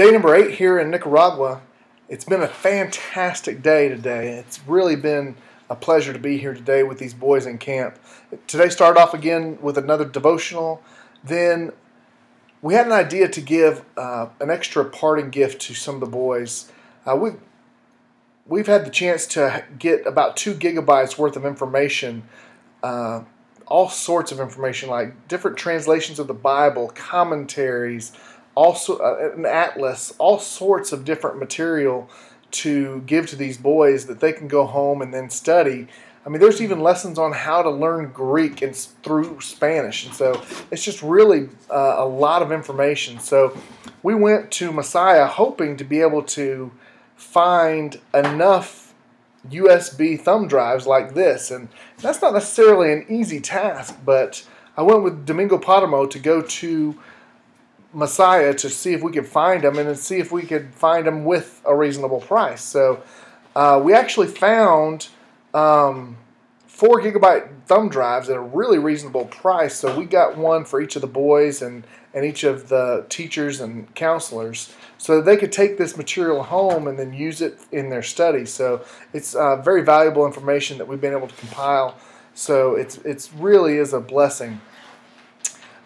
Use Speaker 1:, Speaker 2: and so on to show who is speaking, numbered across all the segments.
Speaker 1: Day number 8 here in Nicaragua. It's been a fantastic day today. It's really been a pleasure to be here today with these boys in camp. Today started off again with another devotional. Then we had an idea to give an extra parting gift to some of the boys. We've had the chance to get about 2 gigabytes worth of information, all sorts of information like different translations of the Bible, commentaries, also an atlas, all sorts of different material to give to these boys that they can go home and then study. I mean, there's even lessons on how to learn Greek and through Spanish, and so it's just really a lot of information. So we went to Messiah hoping to be able to find enough USB thumb drives like this, and that's not necessarily an easy task, but I went with Domingo Paramo to go to Messiah to see if we could find them and then see if we could find them with a reasonable price. So we actually found 4 gigabyte thumb drives at a really reasonable price. So we got one for each of the boys and each of the teachers and counselors so that they could take this material home and then use it in their studies. So it's very valuable information that we've been able to compile. So it's really is a blessing.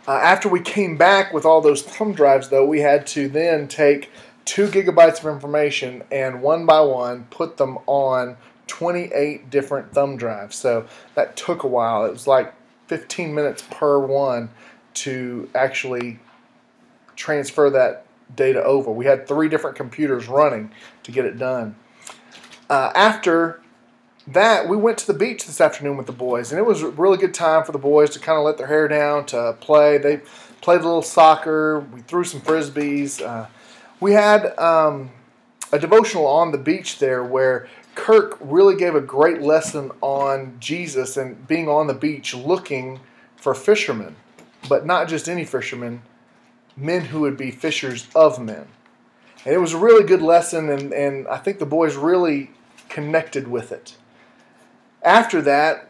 Speaker 1: After we came back with all those thumb drives, though, we had to then take 2 gigabytes of information and one by one put them on 28 different thumb drives. So that took a while. It was like 15 minutes per one to actually transfer that data over. We had 3 different computers running to get it done. After that, we went to the beach this afternoon with the boys, and it was a really good time for the boys to kind of let their hair down, to play. They played a little soccer. We threw some frisbees. We had a devotional on the beach there where Kirk really gave a great lesson on Jesus and being on the beach looking for fishermen, but not just any fishermen, men who would be fishers of men. And it was a really good lesson, and I think the boys really connected with it. After that,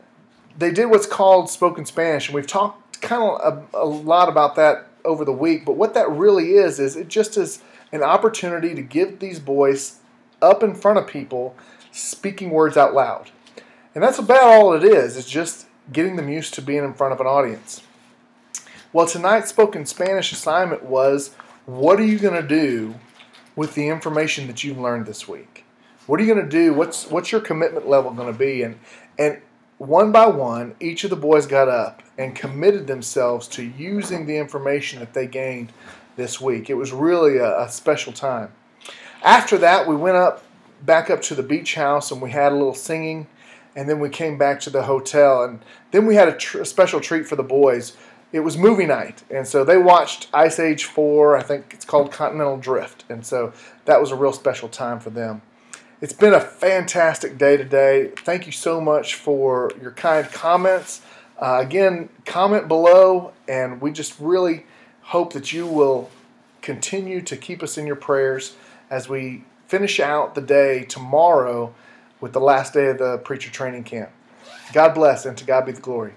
Speaker 1: they did what's called spoken Spanish, and we've talked kind of a lot about that over the week, but what that really is it just is an opportunity to give these boys up in front of people speaking words out loud. And that's about all it is. It's just getting them used to being in front of an audience. Well, tonight's spoken Spanish assignment was, what are you going to do with the information that you've learned this week? What are you going to do? What's your commitment level going to be? And one by one, each of the boys got up and committed themselves to using the information that they gained this week. It was really a special time. After that, we went back up to the beach house and we had a little singing, and then we came back to the hotel, and then we had a special treat for the boys. It was movie night, and so they watched Ice Age 4, I think it's called Continental Drift, and so that was a real special time for them. It's been a fantastic day today. Thank you so much for your kind comments. Again, comment below, and we just really hope that you will continue to keep us in your prayers as we finish out the day tomorrow with the last day of the preacher training camp. God bless, and to God be the glory.